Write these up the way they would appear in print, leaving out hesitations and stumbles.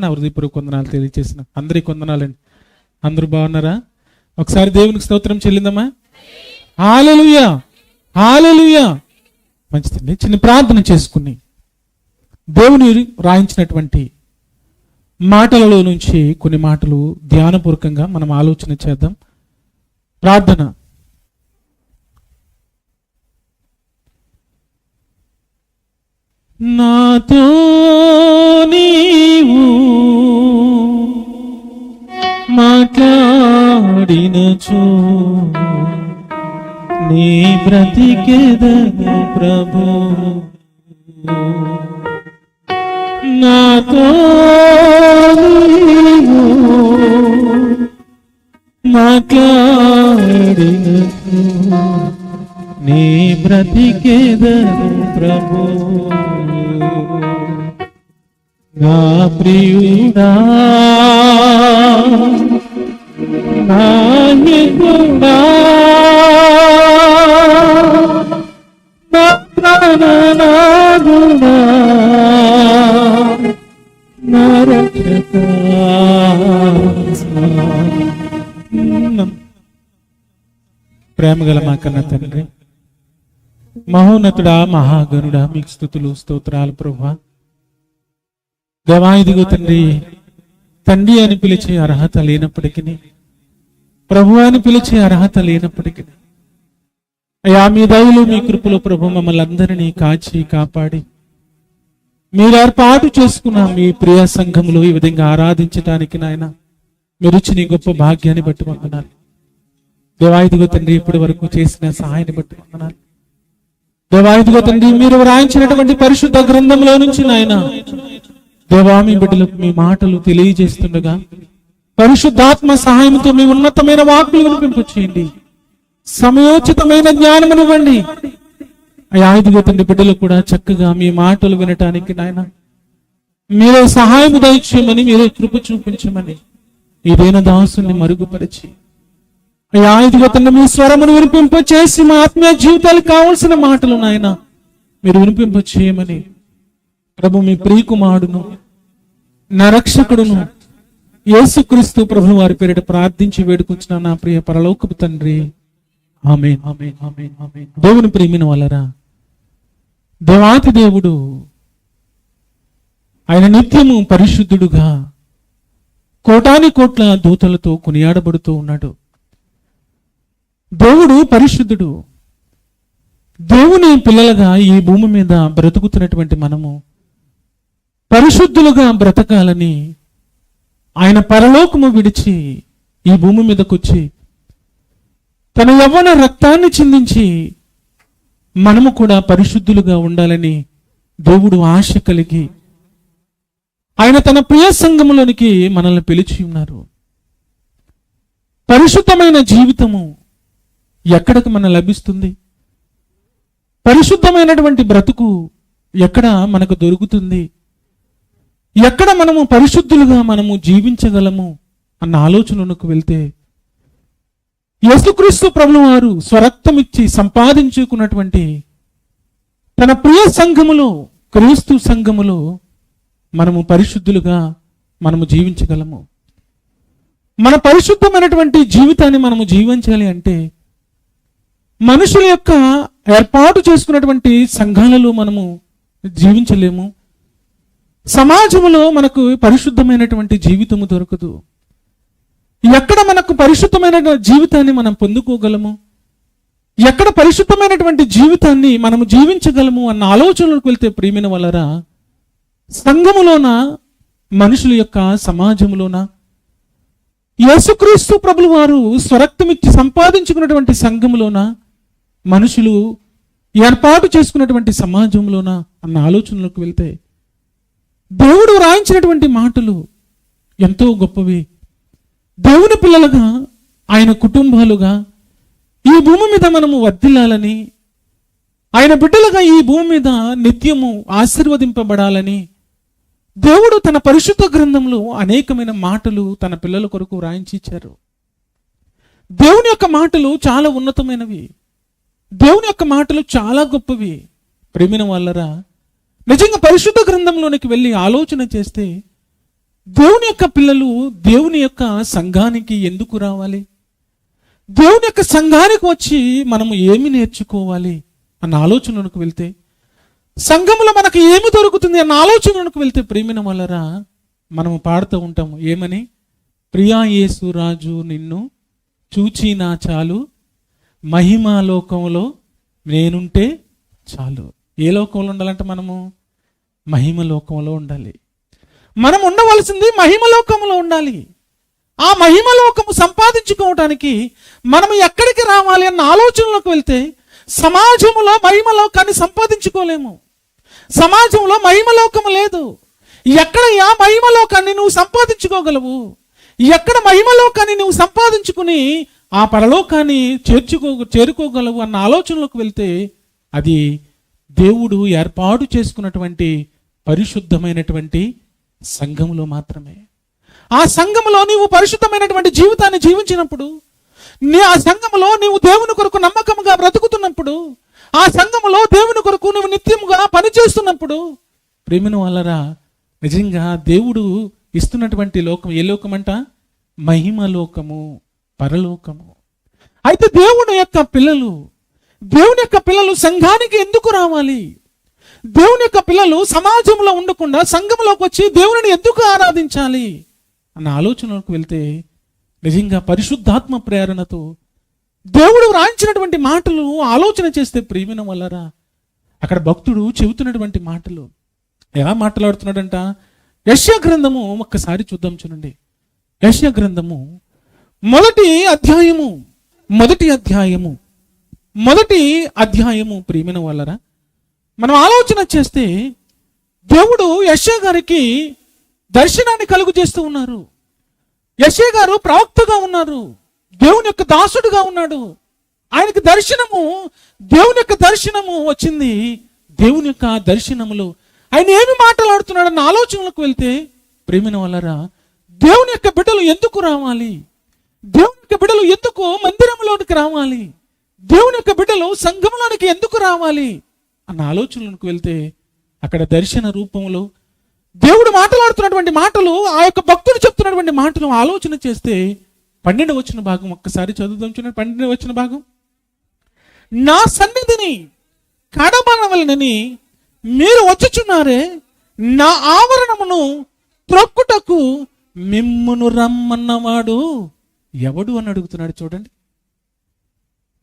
నా హృదయపూర్వక వందనాలు తెలియజేసిన అందరికీ వందనాలండి. అందరూ బాగున్నారా? ఒకసారి దేవునికి స్తోత్రం చెల్లిందమ్మా. హల్లెలూయా, హల్లెలూయా. మంచిదండి. చిన్న ప్రార్థన చేసుకుని దేవుని రాయించినటువంటి మాటలలో నుంచి కొన్ని మాటలు ధ్యానపూర్వకంగా మనం ఆలోచన చేద్దాం. ప్రార్థన. నాతో నీవు మాట్లాడినచో నీ బ్రతికెదను ప్రభు. నాతో నీవు మాట్లాడినచో నీ బ్రతికెదను ప్రభు. నా ప్రియుడా నా హితుడా నా ప్రాణనాథుడా నా రక్షకా. ప్రేమగల మా కన్న తండ్రి, మహోన్నతుడా, మహాగణుడా, మీకు స్తుతులు స్తోత్రాలు ప్రభువా. దేవాయిదిగో తండ్రి, తండ్రి అని పిలిచే అర్హత లేనప్పటికీ, ప్రభు అని పిలిచే అర్హత లేనప్పటికీ, అయ్యా మీ దయలో మీ కృపలో ప్రభు మమ్మల్ని అందరినీ కాచి కాపాడి మీరు ఏర్పాటు చేసుకున్న మీ ప్రియ సంఘములో ఈ విధంగా ఆరాధించడానికి నాయన మీరు ఇచ్చిన గొప్ప భాగ్యాన్ని బట్టి వందనాలు. దేవాయిదిగో తండ్రి, ఇప్పటి వరకు చేసిన సహాయాన్ని బట్టి వందనాలు. దేవాయిదిగో తండ్రి, మీరు వ్రాయించినటువంటి పరిశుద్ధ గ్రంథంలో నుంచి నాయన దేవా మీ బిడ్డలకు మీ మాటలు తెలియజేస్తుండగా పరిశుద్ధాత్మ సహాయంతో మీ ఉన్నతమైన వాక్కులు వినిపింప చేయండి. సమయోచితమైన జ్ఞానమునివ్వండి. అయ్యా ఇదిగో తండ్రి, బిడ్డలు కూడా చక్కగా మీ మాటలు వినటానికి నాయన మీరే సహాయం దయచేయమని, మీరే కృప చూపించమని ఏదైనా దాసుని మరుగుపరిచి అయ్యా ఇదిగో తండ్రి మీ స్వరమును వినిపింప చేసి మా ఆత్మీయ జీవితాలకు కావలసిన మాటలు నాయన మీరు వినిపింప చేయమని ప్రభు మీ ప్రియకుమారుడును నా రక్షకుడును యేసుక్రీస్తు ప్రభు వారి పేరిట ప్రార్థించి వేడుకొచ్చిన నా ప్రియ పరలోకపు తండ్రి, ఆమేన్, ఆమేన్, ఆమేన్, ఆమేన్. దేవుని ప్రియమైన వాళ్ళరా, దేవాతి దేవుడు ఆయన నిత్యము పరిశుద్ధుడుగా కోటాని కోట్ల దూతలతో కొనియాడబడుతూ ఉన్నాడు. దేవుడు పరిశుద్ధుడు. దేవుని పిల్లలుగా ఈ భూమి మీద బ్రతుకుతున్నటువంటి మనము పరిశుద్ధులుగా బ్రతకాలని ఆయన పరలోకము విడిచి ఈ భూమి మీదకు వచ్చి తన యవ్వన రక్తాన్ని చిందించి మనము కూడా పరిశుద్ధులుగా ఉండాలని దేవుడు ఆశ కలిగి ఆయన తన ప్రియ సంఘములోనికి మనల్ని పిలిచి ఉన్నారు. పరిశుద్ధమైన జీవితము ఎక్కడికి మన లభిస్తుంది? పరిశుద్ధమైనటువంటి బ్రతుకు ఎక్కడ మనకు దొరుకుతుంది? ఎక్కడ మనము పరిశుద్ధులుగా మనము జీవించగలము అన్న ఆలోచనకు వెళ్తే యేసుక్రీస్తు ప్రభువు వారు స్వరక్తమిచ్చి సంపాదించుకున్నటువంటి తన ప్రియ సంఘములో, క్రీస్తు సంఘములో మనము పరిశుద్ధులుగా మనము జీవించగలము. మన పరిశుద్ధమైనటువంటి జీవితాన్ని మనము జీవించాలి అంటే మనుషుల యొక్క ఏర్పాటు చేసుకున్నటువంటి సంఘాలలో మనము జీవించలేము. సమాజంలో మనకు పరిశుద్ధమైనటువంటి జీవితము దొరకదు. ఎక్కడ మనకు పరిశుద్ధమైన జీవితాన్ని మనం పొందుకోగలము, ఎక్కడ పరిశుద్ధమైనటువంటి జీవితాన్ని మనము జీవించగలము అన్న ఆలోచనలకు వెళ్తే ప్రియమైన వాళ్ళరా, సంఘములోన, మనుషుల యొక్క సమాజంలోన యేసుక్రీస్తు ప్రభువు వారు స్వరక్తమిచ్చి సంపాదించుకున్నటువంటి సంఘములోన, మనుషులు ఏర్పాటు చేసుకున్నటువంటి సమాజంలోన అన్న ఆలోచనలకు వెళ్తే దేవుడు రాయించినటువంటి మాటలు ఎంతో గొప్పవి. దేవుని పిల్లలుగా, ఆయన కుటుంబాలుగా ఈ భూమి మీద మనము వర్ధిల్లాలని, ఆయన బిడ్డలుగా ఈ భూమి మీద నిత్యము ఆశీర్వదింపబడాలని దేవుడు తన పరిశుద్ధ గ్రంథంలో అనేకమైన మాటలు తన పిల్లల కొరకు రాయించి ఇచ్చారు. దేవుని యొక్క మాటలు చాలా ఉన్నతమైనవి. దేవుని యొక్క మాటలు చాలా గొప్పవి. ప్రేమిన వాళ్ళరా, నిజంగా పరిశుద్ధ గ్రంథంలోనికి వెళ్ళి ఆలోచన చేస్తే దేవుని యొక్క పిల్లలు దేవుని యొక్క సంఘానికి ఎందుకు రావాలి? దేవుని యొక్క సంఘానికి వచ్చి మనము ఏమి నేర్చుకోవాలి అన్న ఆలోచనలకు వెళ్తే, సంఘంలో మనకు ఏమి దొరుకుతుంది అన్న ఆలోచనలకు వెళ్తే, ప్రియమైన వాళ్ళరా, మనము పాడుతూ ఉంటాము ఏమని? ప్రియా యేసు రాజు నిన్ను చూచినా చాలు, మహిమా లోకంలో నేనుంటే చాలు. ఏ లోకంలో ఉండాలంటే మనము మహిమ లోకంలో ఉండాలి. మనం ఉండవలసింది మహిమ లోకంలో ఉండాలి. ఆ మహిమ లోకము సంపాదించుకోవటానికి మనం ఎక్కడికి రావాలి అన్న ఆలోచనలోకి వెళ్తే, సమాజంలో మహిమ లోకాన్ని సంపాదించుకోలేము. సమాజంలో మహిమ లోకము లేదు. ఎక్కడ ఆ మహిమ లోకాన్ని నువ్వు సంపాదించుకోగలవు? ఎక్కడ మహిమ లోకాన్ని నువ్వు సంపాదించుకుని ఆ పరలోకాన్ని చేరుకోగలవు అన్న ఆలోచనలోకి వెళ్తే, అది దేవుడు ఏర్పాటు చేసుకున్నటువంటి పరిశుద్ధమైనటువంటి సంఘములో మాత్రమే. ఆ సంఘములో నీవు పరిశుద్ధమైనటువంటి జీవితాన్ని జీవించినప్పుడు, ఆ సంఘములో నీవు దేవుని కొరకు నమ్మకముగా బ్రతుకుతున్నప్పుడు, ఆ సంఘములో దేవుని కొరకు నువ్వు నిత్యముగా పనిచేస్తున్నప్పుడు, ప్రేమిన వాళ్ళరా, నిజంగా దేవుడు ఇస్తున్నటువంటి లోకం ఏ లోకం అంట? మహిమ లోకము, పరలోకము. అయితే దేవుని యొక్క పిల్లలు సంఘానికి ఎందుకు రావాలి? దేవుని యొక్క పిల్లలు సమాజంలో ఉండకుండా సంఘంలోకి వచ్చి దేవుని ఎందుకు ఆరాధించాలి అన్న ఆలోచనలకు వెళ్తే, నిజంగా పరిశుద్ధాత్మ ప్రేరణతో దేవుడు వ్రాయించినటువంటి మాటలు ఆలోచన చేస్తే, ప్రియమైన వాళ్ళరా, అక్కడ భక్తుడు చెబుతున్నటువంటి మాటలు ఎలా మాట్లాడుతున్నాడంట? యెషయా గ్రంథము ఒక్కసారి చూద్దాం, చూడండి. యెషయా గ్రంథము మొదటి అధ్యాయము ప్రియమైన వాళ్ళరా, మనం ఆలోచన చేస్తే దేవుడు యెషయా గారికి దర్శనాన్ని కలుగు చేస్తూ ఉన్నారు. యెషయా గారు ప్రవక్తగా ఉన్నారు, దేవుని యొక్క దాసుడుగా ఉన్నాడు. ఆయనకి దేవుని యొక్క దర్శనము వచ్చింది. దేవుని యొక్క దర్శనములో ఆయన ఏమి మాట్లాడుతున్నాడన్న ఆలోచనలకు వెళ్తే, ప్రేమిన వాళ్ళరా, దేవుని యొక్క బిడ్డలు ఎందుకు రావాలి? దేవుని యొక్క బిడ్డలు ఎందుకు మందిరంలోనికి రావాలి? దేవుని యొక్క బిడ్డలు సంఘంలోనికి ఎందుకు రావాలి అన్న ఆలోచనలకు వెళ్తే, అక్కడ దర్శన రూపంలో దేవుడు మాట్లాడుతున్నటువంటి మాటలు, ఆ యొక్క భక్తుడు చెప్తున్నటువంటి మాటలు ఆలోచన చేస్తే, 12వ వచన భాగం ఒక్కసారి చదువుదాం, చూడండి. 12వ వచన భాగం, నా సన్నిధిని కడబడవలనని మీరు వచ్చుచున్నారే, నా ఆవరణమును త్రొక్కుటకు మిమ్మును రమ్మన్నవాడు ఎవడు అని అడుగుతున్నాడు. చూడండి,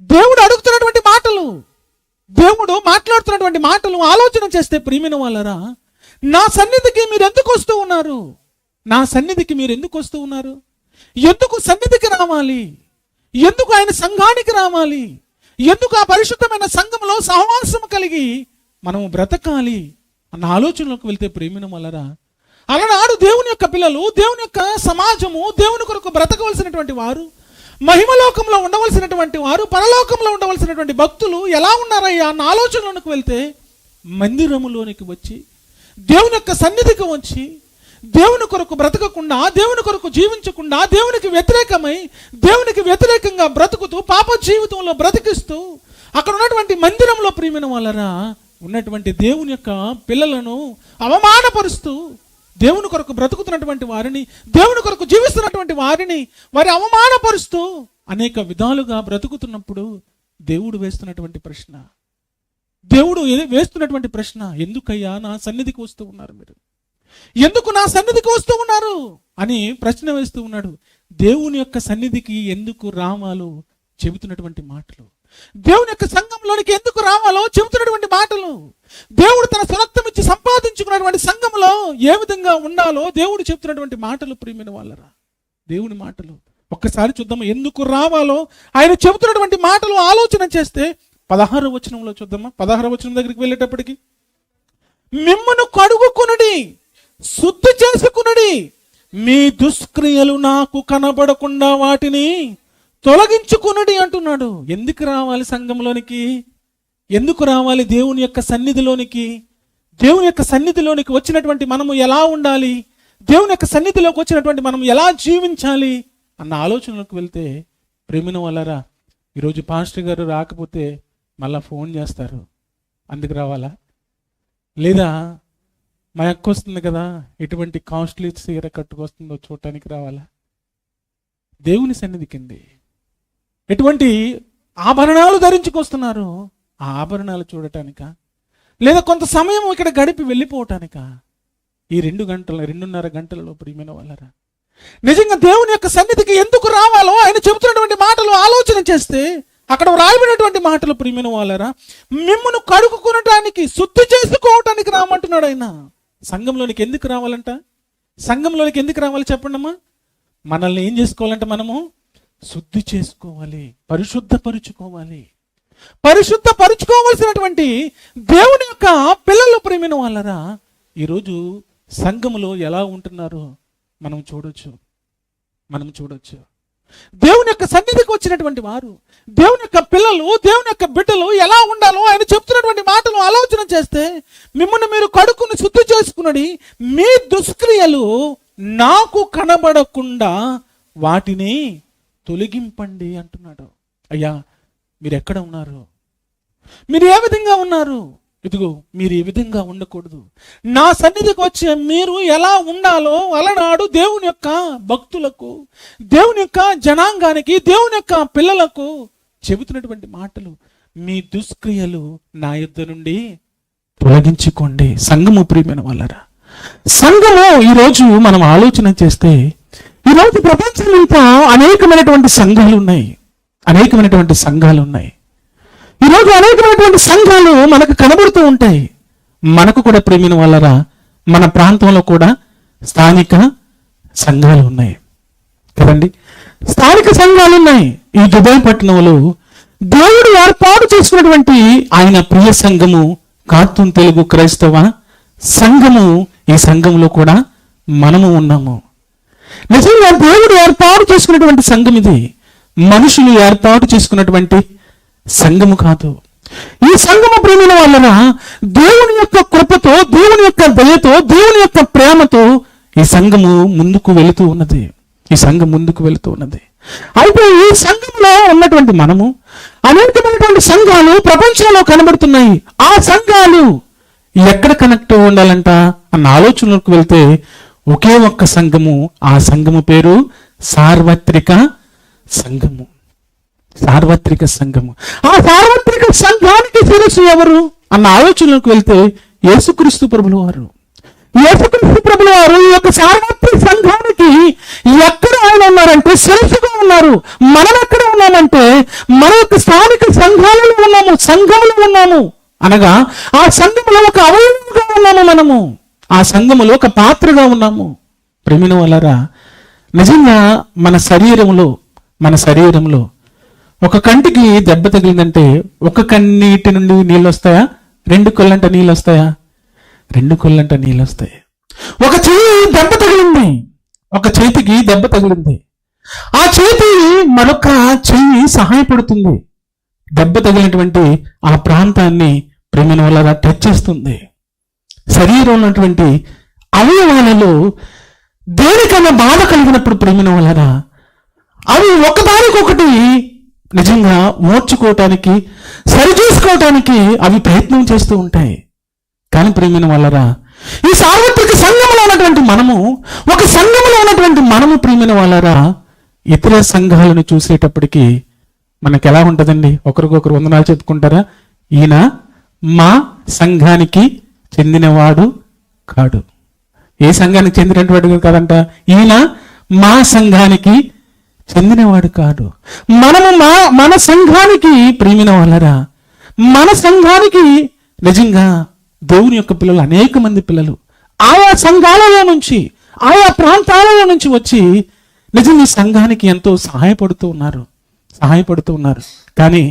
దేవుడు అడుగుతున్నటువంటి మాటలు, దేవుడు మాట్లాడుతున్నటువంటి మాటలు ఆలోచన చేస్తే, ప్రియమైన వాళ్ళరా, నా సన్నిధికి మీరు ఎందుకు వస్తూ ఉన్నారు? నా సన్నిధికి మీరు ఎందుకు వస్తూ ఉన్నారు? ఎందుకు సన్నిధికి రావాలి? ఎందుకు ఆయన సంఘానికి రావాలి? ఎందుకు ఆ పరిశుద్ధమైన సంఘంలో సహవాసం కలిగి మనము బ్రతకాలి అన్న ఆలోచనలోకి వెళ్తే, ప్రేమిన వాళ్ళరా, అలనాడు దేవుని యొక్క పిల్లలు, దేవుని యొక్క సమాజము, దేవుని కొరకు బ్రతకవలసినటువంటి వారు, మహిమలోకంలో ఉండవలసినటువంటి వారు, పరలోకంలో ఉండవలసినటువంటి భక్తులు ఎలా ఉన్నారయ్యా అన్న ఆలోచనలోకి వెళ్తే, మందిరములోనికి వచ్చి దేవుని యొక్క సన్నిధికి వచ్చి దేవుని కొరకు బ్రతకకుండా, దేవుని కొరకు జీవించకుండా, దేవునికి వ్యతిరేకంగా బ్రతుకుతూ పాప జీవితంలో బ్రతికిస్తూ అక్కడ ఉన్నటువంటి మందిరంలో, ప్రియమైన వాళ్ళరా, ఉన్నటువంటి దేవుని యొక్క పిల్లలను అవమానపరుస్తూ, దేవుని కొరకు బ్రతుకుతున్నటువంటి వారిని, దేవుని కొరకు జీవిస్తున్నటువంటి వారిని వారి అవమానపరుస్తూ అనేక విధాలుగా బ్రతుకుతున్నప్పుడు, దేవుడు వేస్తున్నటువంటి ప్రశ్న, ఎందుకయ్యా నా సన్నిధికి వస్తూ ఉన్నారు మీరు? ఎందుకు నా సన్నిధికి వస్తూ ఉన్నారు అని ప్రశ్న వేస్తూ ఉన్నాడు. దేవుని యొక్క సన్నిధికి ఎందుకు రావాలో చెబుతున్నటువంటి మాటలు, దేవుని యొక్క సంఘంలోనికి ఎందుకు రావాలో చెబుతున్నటువంటి మాటలు, దేవుడు తన స్వరక్తం ఇచ్చి సంపాదించుకున్నటువంటి సంఘంలో ఏ విధంగా ఉండాలో దేవుడు చెబుతున్నటువంటి మాటలు, ప్రియమైన వాళ్ళరా, దేవుని మాటలు ఒక్కసారి చూద్దాము. ఎందుకు రావాలో ఆయన చెబుతున్నటువంటి మాటలు ఆలోచన చేస్తే 16వ వచనంలో చూద్దామా. 16వ వచనం దగ్గరికి వెళ్ళేటప్పటికి, మిమ్మును కడుగుకొనుడి, శుద్ధి చేసుకునుడి, మీ దుష్క్రియలు నాకు కనబడకుండా వాటిని తొలగించుకునుడి అంటున్నాడు. ఎందుకు రావాలి సంఘంలోనికి? ఎందుకు రావాలి దేవుని యొక్క సన్నిధిలోనికి? దేవుని యొక్క సన్నిధిలోనికి వచ్చినటువంటి మనము ఎలా ఉండాలి? దేవుని యొక్క సన్నిధిలోకి వచ్చినటువంటి మనం ఎలా జీవించాలి అన్న ఆలోచనలకు వెళ్తే, ప్రేమిన వాళ్ళరా, ఈరోజు పాస్టర్ గారు రాకపోతే మళ్ళా ఫోన్ చేస్తారు, అందుకు రావాలా? లేదా మా అక్క వస్తుంది కదా, ఎటువంటి కాస్ట్లీ చీర కట్టుకొస్తుందో చూడటానికి రావాలా? దేవుని సన్నిధికింది ఎటువంటి ఆభరణాలు ధరించుకొస్తున్నారు, ఆ ఆభరణాలు చూడటానికా, లేదా కొంత సమయం ఇక్కడ గడిపి వెళ్ళిపోవటానికా? ఈ 2.5 గంటలలో ప్రియమైన వాళ్ళరా, నిజంగా దేవుని యొక్క సన్నిధికి ఎందుకు రావాలో ఆయన చెబుతున్నటువంటి మాటలు ఆలోచన చేస్తే అక్కడ వ్రాయబడినటువంటి మాటలు ప్రియమైన వాళ్ళరా, మిమ్మును కడుక్కునటానికి, శుద్ధి చేసుకోవటానికి రామంటున్నాడు ఆయన. సంఘంలోనికి ఎందుకు రావాలంట? సంఘంలోనికి ఎందుకు రావాలి చెప్పండమ్మా? మనల్ని ఏం చేసుకోవాలంటే మనము శుద్ధి చేసుకోవాలి, పరిశుద్ధపరుచుకోవాలి. పరిశుద్ధపరుచుకోవాల్సినటువంటి దేవుని యొక్క పిల్లలు ప్రియమైన వాళ్ళరా, ఈరోజు సంఘములో ఎలా ఉంటున్నారో మనం చూడొచ్చు. దేవుని యొక్క సన్నిధికి వచ్చినటువంటి వారు, దేవుని యొక్క పిల్లలు, దేవుని యొక్క బిడ్డలు ఎలా ఉండాలో ఆయన చెప్తున్నటువంటి మాటలు ఆలోచన చేస్తే, మిమ్మల్ని మీరు కడుక్కుని శుద్ధి చేసుకున్నది, మీ దుష్క్రియలు నాకు కనబడకుండా వాటిని తొలగింపండి అంటున్నాడు. అయ్యా, మీరు ఎక్కడ ఉన్నారు? మీరు ఏ విధంగా ఉన్నారు? ఇదిగో, మీరు ఈ విధంగా ఉండకూడదు. నా సన్నిధికి వచ్చే మీరు ఎలా ఉండాలో అలనాడు దేవుని యొక్క భక్తులకు, దేవుని యొక్క జనాంగానికి, దేవుని యొక్క పిల్లలకు చెబుతున్నటువంటి మాటలు, మీ దుష్క్రియలు నా యుద్ధ నుండి తొలగించుకోండి. సంఘము ప్రియమైన వాళ్ళరా, సంఘము ఈరోజు మనం ఆలోచన చేస్తే, ఈరోజు ప్రపంచంలో అనేకమైనటువంటి సంఘాలు ఉన్నాయి. ఈరోజు అనేకమైనటువంటి సంఘాలు మనకు కనబడుతూ ఉంటాయి. మనకు కూడా ప్రియమైన వాళ్ళరా, మన ప్రాంతంలో కూడా స్థానిక సంఘాలు ఉన్నాయి కదండి. స్థానిక సంఘాలు ఉన్నాయి. ఈ దుబాయ్ పట్టణంలో దేవుడు ఏర్పాటు చేసుకున్నటువంటి ఆయన ప్రియ సంఘము కార్తూన్ తెలుగు క్రైస్తవ సంఘము, ఈ సంఘంలో కూడా మనము ఉన్నాము. నిజంగా దేవుడు ఏర్పాటు చేసుకున్నటువంటి సంఘం ఇది. మనుషులు ఏర్పాటు చేసుకున్నటువంటి సంఘము కాదు. ఈ సంఘము ప్రేమైన వలన దేవుని యొక్క కృపతో, దేవుని యొక్క దయతో, దేవుని యొక్క ప్రేమతో ఈ సంఘము ముందుకు వెళుతూ ఉన్నది. అయితే ఈ సంఘంలో ఉన్నటువంటి మనము, అనేకమైనటువంటి సంఘాలు ప్రపంచంలో కనబడుతున్నాయి. ఆ సంఘాలు ఎక్కడ కనెక్ట్ ఉండాలంట అన్న ఆలోచనలకు వెళ్తే ఒకే ఒక్క సంఘము, ఆ సంఘము పేరు సార్వత్రిక సంఘము. ఆ సార్వత్రిక సంఘానికి శిరస్సు ఎవరు అన్న ఆలోచనలకు వెళ్తే యేసుక్రీస్తు ప్రభుల వారు ఈ యొక్క సార్వత్రిక సంఘానికి ఎక్కడ ఆయన ఉన్నారంటే శిరస్సుగా ఉన్నారు. మనం ఎక్కడ ఉన్నామంటే మన యొక్క స్థానిక సంఘంలో ఉన్నాము అనగా ఆ సంఘములో ఒక అవయవంగా ఉన్నాము. మనము ఆ సంఘములో ఒక పాత్రగా ఉన్నాము. ప్రేమిన వాళ్ళరా, నిజంగా మన శరీరంలో ఒక కంటికి దెబ్బ తగిలిందంటే ఒక కన్నీటి నుండి నీళ్ళు వస్తాయా? 2 కళ్ళంట నీళ్ళు వస్తాయా? 2 కళ్ళంట నీళ్ళు వస్తాయి. ఒక చేతికి దెబ్బ తగిలింది. ఆ చేతి మరొక చెయ్యి సహాయపడుతుంది. దెబ్బ తగిలినటువంటి ఆ ప్రాంతాన్ని ప్రేమిన వల్ల టచ్ చేస్తుంది. శరీరంలో ఉన్నటువంటి అవయవాలలో దేనికన్నా బాధ కలిగినప్పుడు ప్రేమిన వల్ల అవి ఒకదానికొకటి నిజంగా ఓర్చుకోవటానికి, సరిచూసుకోవటానికి అవి ప్రయత్నం చేస్తూ ఉంటాయి. కానీ ప్రియమైన వాళ్ళరా, ఈ సార్వత్రిక సంఘంలో ఉన్నటువంటి మనము ప్రియమైన వాళ్ళరా, ఇతర సంఘాలను చూసేటప్పటికి మనకు ఎలా ఉంటుందండి? ఒకరికొకరు వందనాలు చెప్పుకుంటారా? ఈయన మా సంఘానికి చెందినవాడు కాడు. ఏ సంఘానికి చెందినటువంటి కాదంట, ఈయన మా సంఘానికి చెందినవాడు కాదు. మనము మన సంఘానికి ప్రియమైన వాళ్ళరా, మన సంఘానికి నిజంగా దేవుని యొక్క పిల్లలు, అనేక మంది పిల్లలు ఆయా సంఘాలలో నుంచి, ఆయా ప్రాంతాలలో నుంచి వచ్చి నిజంగా ఈ సంఘానికి ఎంతో సహాయపడుతూ ఉన్నారు. కానీ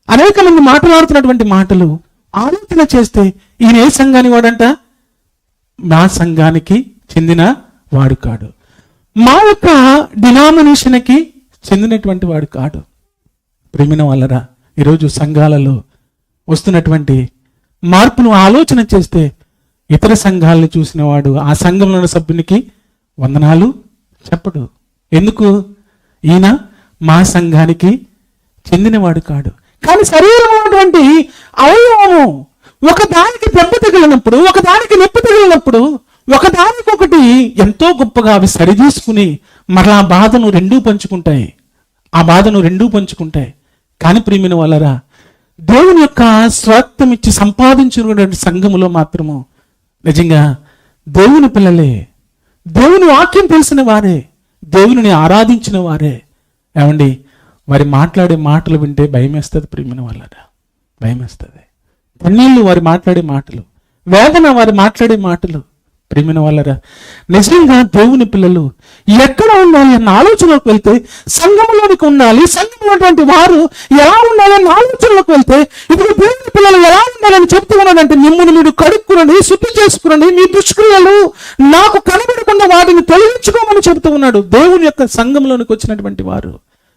అనేక మంది మాట్లాడుతున్నటువంటి మాటలు ఆలోచన చేస్తే ఈయన ఏ సంఘానికి వాడంట? మా సంఘానికి చెందిన వాడు కాడు, మా యొక్క డినామినేషన్కి చెందినటువంటి వాడు కాడు. ప్రేమిన వాళ్ళరా, ఈరోజు సంఘాలలో వస్తున్నటువంటి మార్పును ఆలోచన చేస్తే ఇతర సంఘాలను చూసిన వాడు ఆ సంఘంలో ఉన్న సభ్యునికి వందనాలు చెప్పడు. ఎందుకు? ఈయన మా సంఘానికి చెందినవాడు కాడు. కానీ శరీరంలో ఉన్నటువంటి అవయవము ఒకదానికి దెబ్బ తగిలినప్పుడు, ఒకదానికి నొప్పి తగిలినప్పుడు, ఒకదానికొకటి ఎంతో గొప్పగా అవి సరిదీసుకుని మరలా బాధను రెండూ పంచుకుంటాయి. ఆ బాధను రెండూ పంచుకుంటాయి. కానీ ప్రియమైన వాళ్ళరా, దేవుని యొక్క స్వార్థం ఇచ్చి సంపాదించినటువంటి సంఘములో మాత్రము నిజంగా దేవుని పిల్లలే, దేవుని వాక్యం తెలిసిన వారే, దేవుని ఆరాధించిన వారే ఏమండి వారి మాట్లాడే మాటలు వింటే భయం వేస్తుంది. ప్రియమైన వాళ్ళరా, భయం వేస్తుంది. కన్నీళ్ళు వారి మాట్లాడే మాటలు, వేదన వారి మాట్లాడే మాటలు. ప్రియమైన వాళ్ళరా, నిజంగా దేవుని పిల్లలు ఎక్కడ ఉండాలి అన్న ఆలోచనలోకి వెళ్తే సంఘంలోనికి ఉండాలి. సంఘంలోటువంటి వారు ఎలా ఉండాలి అన్న ఆలోచనలోకి వెళ్తే ఇప్పుడు దేవుని పిల్లలు ఎలా ఉండాలని చెప్తూ ఉన్నాడంటే, మిమ్మల్ని మీరు కడుక్కునండి, శుద్ధి చేసుకునండి, మీ దుష్క్రియలు నాకు కనబడకుండా వాటిని తొలగించుకోమని చెబుతూ ఉన్నాడు. దేవుని యొక్క సంఘంలోనికి వచ్చినటువంటి వారు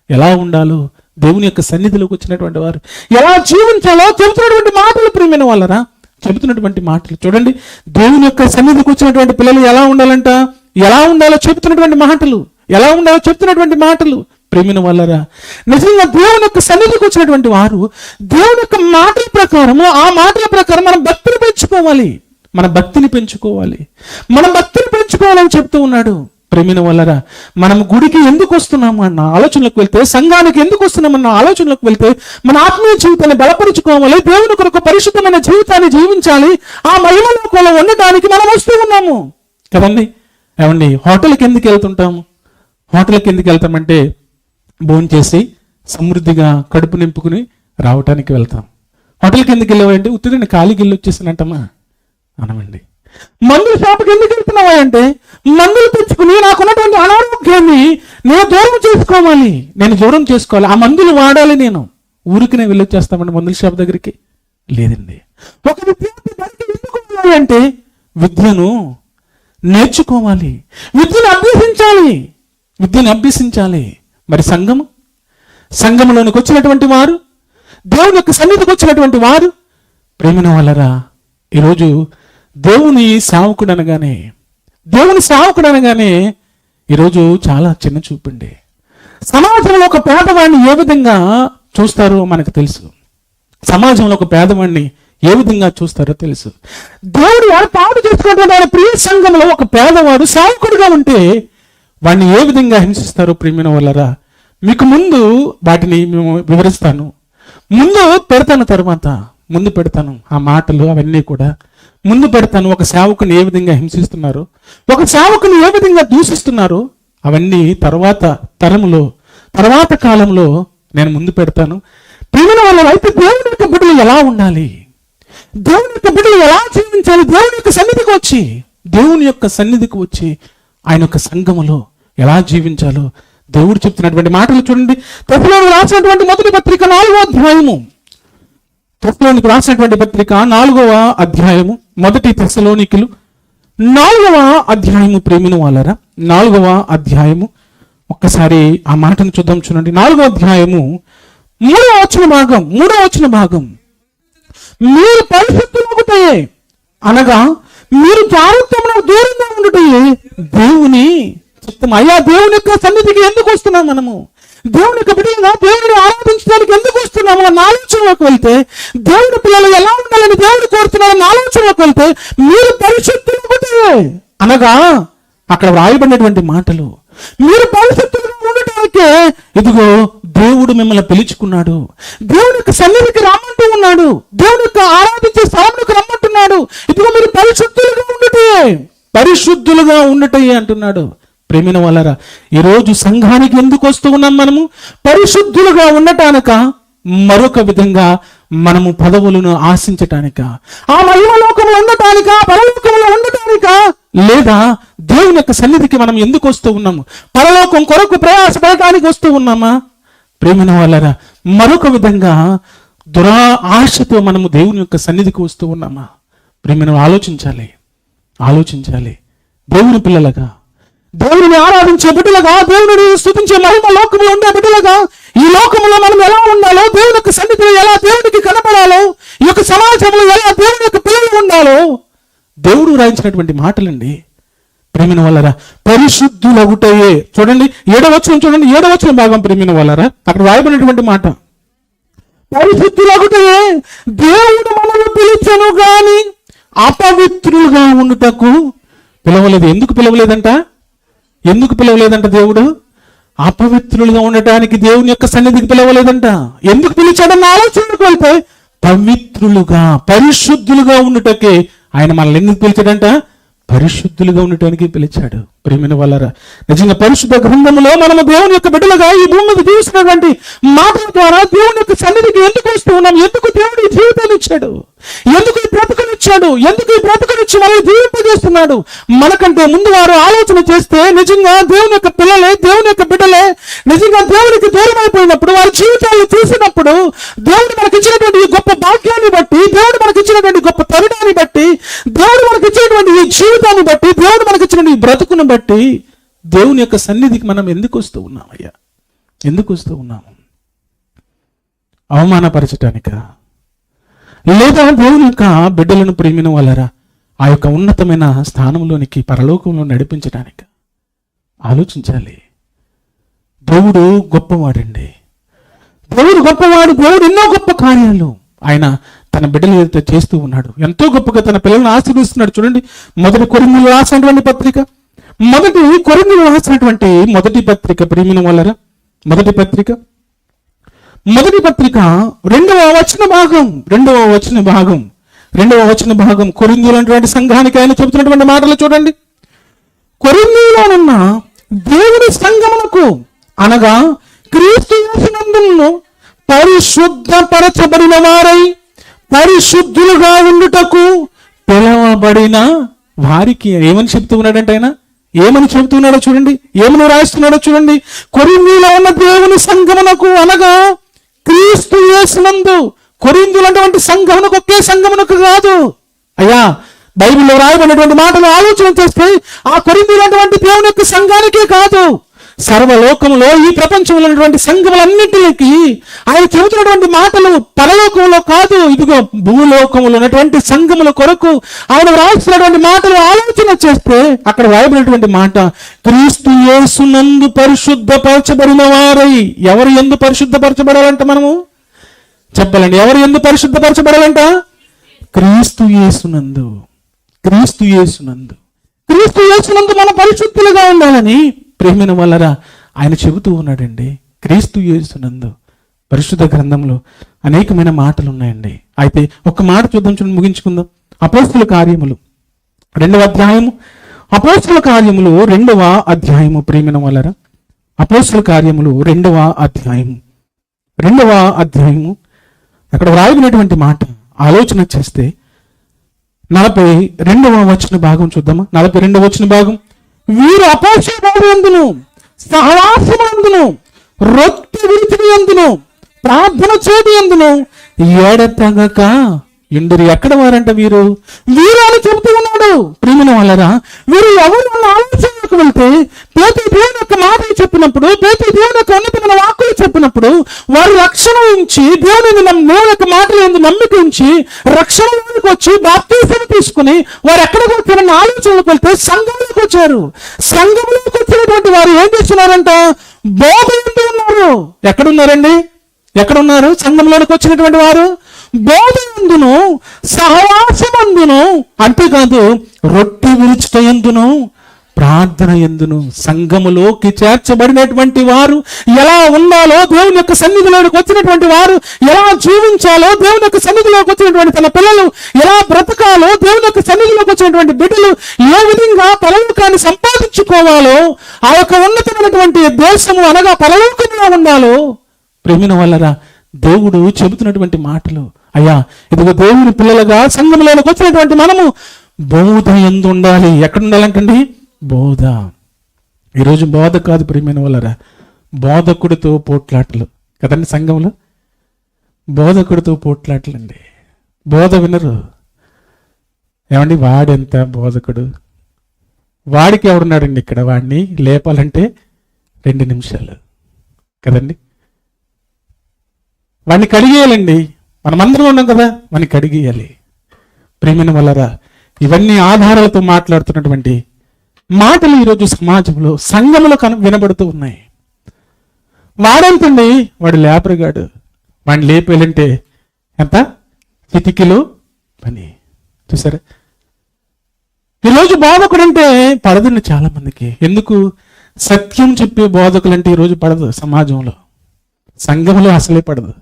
ఎలా ఉండాలో, దేవుని యొక్క సన్నిధిలోకి వచ్చినటువంటి వారు ఎలా జీవించాలో చెబుతున్నటువంటి మాటలు. ప్రియమైన వాళ్ళరా, చెబుతున్నటువంటి మాటలు చూడండి. దేవుని యొక్క సన్నిధికి వచ్చినటువంటి పిల్లలు ఎలా ఉండాలంట, ఎలా ఉండాలో చెబుతున్నటువంటి మాటలు, ఎలా ఉండాలో చెబుతున్నటువంటి మాటలు. ప్రియమైన వాళ్ళరా, నిజంగా దేవుని యొక్క సన్నిధికి వచ్చినటువంటి వారు దేవుని యొక్క మాటల ప్రకారము, ఆ మాటల ప్రకారం మనం భక్తిని పెంచుకోవాలి, మన భక్తిని పెంచుకోవాలి, మన భక్తిని పెంచుకోవాలని చెప్తూ ఉన్నాడు. ప్రియమైన వాళ్ళరా, మనం గుడికి ఎందుకు వస్తున్నాము అన్న ఆలోచనలకు వెళ్తే, సంఘానికి ఎందుకు వస్తున్నామన్న ఆలోచనలకు వెళ్తే, మన ఆత్మీయ జీవితాన్ని బలపరుచుకోవాలి, దేవుని కొరకు పరిశుద్ధమైన జీవితాన్ని జీవించాలి, ఆ మహిమలోకంలో ఉండటానికి మనం వస్తూ ఉన్నాము కదండి. ఏమండి, హోటల్కి ఎందుకు వెళ్తుంటాము? హోటల్కి ఎందుకు వెళ్తామంటే భోజనం చేసి సమృద్ధిగా కడుపు నింపుకుని రావటానికి వెళ్తాం. హోటల్కి ఎందుకు వెళ్ళావంటే ఉత్తిని ఖాళీకి వెళ్ళి వచ్చేసినట్టమా అనమండి. మందుల షాపుకి ఎందుకు వెళ్తున్నావా అంటే మందులు తెచ్చుకుని నాకున్నటువంటి అనారోగ్యాన్ని నేను దూరం చేసుకోవాలి, ఆ మందులు వాడాలి. నేను ఊరికి నేను వెళ్ళొచ్చేస్తామండి మందుల షాప్ దగ్గరికి? లేదండి. ఒక విద్యార్థి బయట ఎందుకు వెళ్ళాలి అంటే విద్యను నేర్చుకోవాలి, విద్యను అభ్యసించాలి. మరి సంఘంలోనికి వచ్చినటువంటి వారు, దేవుని యొక్క సన్నిధికి వచ్చినటువంటి వారు, ప్రేమైన వాళ్ళరా, ఈరోజు దేవుని సేవకుడు అనగానే ఈరోజు చాలా చిన్న చూపండి. సమాజంలో ఒక పేదవాడిని ఏ విధంగా చూస్తారో మనకు తెలుసు. సమాజంలో ఒక పేదవాడిని ఏ విధంగా చూస్తారో తెలుసు. దేవుడు పాడు చేసుకున్నటువంటి ఆయన ప్రియ సంఘంలో ఒక పేదవాడు సేవకుడిగా ఉంటే వాడిని ఏ విధంగా హింసిస్తారో ప్రియమైన వాళ్ళరా, మీకు ముందు వాటిని మేము వివరిస్తాను. ముందు పెడతాను ఆ మాటలు అవన్నీ కూడా ముందు పెడతాను. ఒక సేవకుని ఏ విధంగా హింసిస్తున్నారో, ఒక సేవకుని ఏ విధంగా దూషిస్తున్నారో అవన్నీ తర్వాత కాలంలో నేను ముందు పెడతాను. ప్రియమైన వాళ్ళ అయితే దేవుని యొక్క బిడ్డలు ఎలా ఉండాలి, దేవుని యొక్క బిడ్డలు ఎలా జీవించాలి, దేవుని యొక్క సన్నిధికి వచ్చి ఆయన యొక్క సంఘములో ఎలా జీవించాలో దేవుడు చెప్తున్నటువంటి మాటలు చూడండి. తెస్సలోనికీయులకు రాసినటువంటి మొదటి పత్రిక 4వ అధ్యాయము, తెస్సలోనికీయులకు రాసినటువంటి పత్రిక 4వ అధ్యాయము, మొదటి తెస్సలోనికీయులు 4వ అధ్యాయము. ప్రేమిన వాళ్ళరా, 4వ అధ్యాయము ఒక్కసారి ఆ మాటను చూద్దాం. చూడండి, 4వ అధ్యాయము 3వ వచన భాగం, మీరు పరిశుద్ధులగుటే అనగా మీరు జాగ్రత్తగా దూరంగా ఉండుటే దేవుని చిత్తం. అయ్యా, దేవుని యొక్క సన్నిధికి ఎందుకు వస్తున్నాం? మనము దేవుని యొక్క బిడ్డలుగా దేవుని ఆరాధించడానికి ఎందుకు వస్తున్నాము అన్న ఆలోచనలోకి వెళ్తే, దేవుని పిల్లలు ఎలా ఉండాలని దేవుడు కోరుతున్నారన్న ఆలోచనలోకి వెళ్తే, మీరు పరిశుద్ధులగుటే అనగా అక్కడ వ్రాయబడినటువంటి మాటలు, మీరు పరిశుద్ధులుగా ఉండటానికే ఇదిగో దేవుడు మిమ్మల్ని పిలుచుకున్నాడు, దేవుని యొక్క సన్నిధికి రమ్మంటూ ఉన్నాడు, దేవుని యొక్క ఆరాధించే స్థలంలోకి రమ్మంటున్నాడు. ఇదిగో మీరు పరిశుద్ధులుగా ఉండటే అంటున్నాడు. ప్రేమిన వాళ్ళరా, ఈరోజు సంఘానికి ఎందుకు వస్తూ ఉన్నాం? మనము పరిశుద్ధులుగా ఉండటానిక, మరొక విధంగా మనము పదవులను ఆశించటానిక, ఆ మహిమలోకంలో ఉండటానిక, పరలోకంలో ఉండటానిక, లేదా దేవుని యొక్క సన్నిధికి మనం ఎందుకు వస్తూ ఉన్నాము? పరలోకం కొరకు ప్రయాసపడటానికి వస్తూ ఉన్నామా? ప్రేమిన వాళ్ళరా, మరొక విధంగా ఆశతో మనము దేవుని యొక్క సన్నిధికి వస్తూ ఉన్నామా? ప్రేమిన ఆలోచించాలి. దేవుని పిల్లలుగా, దేవుని ఆరాధించే బిడ్డలుగా, దేవుని స్తుతించే మహిమ లోకంలో ఉండే బిడ్డలుగా, ఈ లోకంలో మనం ఎలా ఉండాలో, దేవుని యొక్క సన్నిధిలో ఎలా దేవునికి కనపడాలో, ఈ యొక్క సమాజంలో ఎలా దేవుని యొక్క పిల్లలు ఉండాలో దేవుడు రాయించినటువంటి మాటలండి. ప్రేమిన వాళ్ళరా, పరిశుద్ధులగుటయే. చూడండి 7వ వచనం భాగం. ప్రేమిన వాళ్ళరా, అక్కడ రాయబడినటువంటి మాట, పరిశుద్ధులగుటే దేవుడు మనల్ని పిలిచెను గాని అపవిత్రులుగా ఉండుటకు పిలవలేదు. ఎందుకు పిలవలేదంట? ఎందుకు పిలవలేదంట? దేవుడు అపవిత్రులుగా ఉండటానికి దేవుని యొక్క సన్నిధికి పిలవలేదంట. ఎందుకు పిలిచాడన్న ఆలోచనకు వెళ్తే పవిత్రులుగా, పరిశుద్ధులుగా ఉండుటకే ఆయన మనల్ని ఎందుకు పిలిచాడంట? పరిశుద్ధులుగా ఉండటానికి పిలిచాడు. ప్రియమైన వాళ్ళరా, నిజంగా పరిశుద్ధ గ్రంథములో మనము దేవుని యొక్క బిడ్డలుగా ఈ భూమి మీద చూసినటువంటి మాటల ద్వారా దేవుని యొక్క సన్నిధికి ఎందుకు వస్తూ ఉన్నాం? ఎందుకు దేవుడు ఈ జీవితాన్ని ఇచ్చాడు? ఎందుకు ఈ బ్రతుకునిచ్చాడు? ఎందుకు ఈ బ్రతుకునిచ్చి మనల్ని జీవింపజేస్తున్నాడు? మనకంటే ముందు వారు ఆలోచన చేస్తే నిజంగా దేవుని యొక్క పిల్లలే, దేవుని యొక్క బిడ్డలే నిజంగా దేవునికి దూరం అయిపోయినప్పుడు, వారి జీవితాలను చూసినప్పుడు, దేవుడు మనకి ఇచ్చినటువంటి ఈ గొప్ప భాగ్యాన్ని బట్టి, దేవుడు మనకి ఇచ్చినటువంటి గొప్ప తరుణాన్ని బట్టి, దేవుడు మనకి ఇచ్చినటువంటి ఈ జీవితాన్ని బట్టి, దేవుడు మనకి ఇచ్చినటువంటి ఈ బ్రతుకును బట్టి దేవుని యొక్క సన్నిధికి మనం ఎందుకు వస్తూ ఉన్నామయ్యా? ఎందుకు వస్తూ ఉన్నాము? అవమానపరచటానిక? లేదా దేవుని యొక్క బిడ్డలను ప్రేమిన వాళ్ళరా ఆ యొక్క ఉన్నతమైన స్థానంలోనికి, పరలోకంలో నడిపించడానికి? ఆలోచించాలి. దేవుడు గొప్పవాడండి. దేవుడు గొప్పవాడు. దేవుడు ఎన్నో గొప్ప కార్యాలు ఆయన తన బిడ్డలు చేస్తూ ఉన్నాడు. ఎంతో గొప్పగా తన పిల్లలను ఆశీర్వదిస్తున్నాడు. చూడండి, మొదటి కొరింథీయులకు రాసినటువంటి పత్రిక, మొదటి కొరింథీయులకు రాసినటువంటి మొదటి పత్రిక, ప్రియమైన వాళ్ళరా మొదటి పత్రిక 2వ వచన భాగం కొరింథీయులు అనేటువంటి సంఘానికి ఆయన చెబుతున్నటువంటి మాటలు చూడండి. కొరింథీయులోనున్న దేవుని సంఘమునకు, అనగా క్రీస్తు యేసునందును పరిశుద్ధపరచబడిన వారై పరిశుద్ధులుగా ఉండుటకు పిలవబడిన వారికి ఏమని చెప్తూ ఉన్నాడంటే ఆయన? ఏమని చెబుతున్నాడో చూడండి, ఏమని రాయిస్తున్నాడో చూడండి. కొరింథీయులో ఉన్న దేవుని సంఘమునకు, అనగా క్రీస్తు యేసునందు. కొరింథీయులు అటువంటి సంఘమునకు ఒకే సంఘమునకు కాదు అయ్యా. బైబిల్లో రాయబడినటువంటి మాటలు ఆలోచన చేస్తే ఆ కొరింథీయులు అటువంటి దేవుని యొక్క సంఘానికే కాదు, సర్వలోకంలో ఈ ప్రపంచంలో ఉన్నటువంటి సంఘములన్నింటికి ఆయన చెబుతున్నటువంటి మాటలు పరలోకంలో కాదు, ఇదిగో భూలోకంలో ఉన్నటువంటి సంఘముల కొరకు ఆయన రాస్తున్నటువంటి మాటలు ఆలోచన చేస్తే అక్కడ రాయబడినటువంటి మాట, క్రీస్తు యేసునందు పరిశుద్ధపరచబడిన వారై. ఎవరు ఎందు పరిశుద్ధపరచబడాలంట? మనము చెప్పాలండి, ఎవరు ఎందు పరిశుద్ధపరచబడాలంట? క్రీస్తు యేసునందు. క్రీస్తు యేసునందు మనం పరిశుద్ధులుగా ఉండాలని ప్రేమైన వాళ్ళరా ఆయన చెబుతూ ఉన్నాడండి. క్రీస్తు యేసునందు. పరిశుద్ధ గ్రంథంలో అనేకమైన మాటలు ఉన్నాయండి. అయితే ఒక్క మాట చూద్దాం, చూడండి, ముగించుకుందాం. అపోస్తుల కార్యములు 2వ అధ్యాయము, అపోస్తుల కార్యములు 2వ అధ్యాయము, ప్రేమైన వాళ్ళరా అపోస్తుల కార్యములు 2వ అధ్యాయము అక్కడ వ్రాయబడినటువంటి మాట ఆలోచన చేస్తే 42వ వచన భాగం చూద్దామా. 42వ వచన భాగం, వీరు అపోస్తలులందును సహవాసమునందును రొట్టె విరుచునందును ప్రార్థన చేయునందును ఎడతెగక ఎందరు. ఎక్కడ వారంట వీరు? వీరు అని చెబుతూ ఉన్నాడు. ప్రియమైన వాళ్ళరా, వీరు ఎవరు అన్న ఆలోచనకు వెళ్తే ప్రతి దేవుని యొక్క మాటలు చెప్పినప్పుడు, ప్రతి దేవుని యొక్క ఉన్నతమైన వాక్కులు చెప్పినప్పుడు వారు రక్షణ ఉంచి, దేవుని యొక్క మాటలు ఎందుకు నమ్మిక ఉంచి రక్షణలోకి వచ్చి బాప్తిసం తీసుకుని వారు ఎక్కడికి వచ్చారన్న ఆలోచనలకు వెళ్తే సంఘంలోకి వచ్చారు. సంఘంలోకి వచ్చినటువంటి వారు ఏం చేస్తున్నారంట? బోధ ఎందు ఉన్నారు. ఎక్కడున్నారండి? ఎక్కడున్నారు? సంఘంలోనికి వచ్చినటువంటి వారు బోధయందును సహవాసమందును, అంతేకాదు రొట్టె విరుచుట యందును ప్రార్థన యందును. సంఘములోకి చేర్చబడినటువంటి వారు ఎలా ఉండాలో, దేవుని యొక్క సన్నిధిలోకి వచ్చినటువంటి వారు ఎలా జీవించాలో, దేవుని యొక్క సన్నిధిలోకి వచ్చినటువంటి తన పిల్లలు ఎలా బ్రతకాలో, దేవుని యొక్క సన్నిధిలోకి వచ్చినటువంటి బిడ్డలు ఏ విధంగా పరలోకాన్ని సంపాదించుకోవాలో, ఆ యొక్క ఉన్నతమైనటువంటి దేశము అనగా పరలోకంలో ఉండాలో, ప్రేమిన వాళ్ళరా దేవుడు చెబుతున్నటువంటి మాటలు. అయ్యా, ఇదిగో దేవుని పిల్లలుగా సంఘంలోకి వచ్చినటువంటి మనము బోధ యందు ఉండాలి. ఎక్కడ ఉండాలంటండి? బోధ. ఈరోజు బోధ కాదు ప్రియమైన వాళ్ళరా, బోధకుడితో పోట్లాటలు కదండి. సంఘంలో బోధకుడితో పోట్లాటలండి. బోధ వినరు. ఏమండి, వాడెంత బోధకుడు, వాడికి ఎవడున్నాడండి ఇక్కడ? వాడిని లేపాలంటే 2 నిమిషాలు కదండి. వాడిని కడిగేయాలండి. మనమందరం ఉన్నాం కదా, వాడిని కడిగేయాలి. ప్రియమైన వాళ్ళరా, ఇవన్నీ ఆధారాలతో మాట్లాడుతున్నటువంటి మాటలు ఈరోజు సమాజంలో సంఘములో వినబడుతూ ఉన్నాయి. వాడెంతండి? వాడు లేపరగాడు, వాడిని లేపేయాలంటే ఎంత చిటికీలో పని. చూసారా, ఈరోజు బోధకుడు అంటే పడదండి చాలా మందికి. ఎందుకు? సత్యం చెప్పే బోధకులు అంటే ఈరోజు పడదు సమాజంలో, సంఘంలో అసలే పడదు,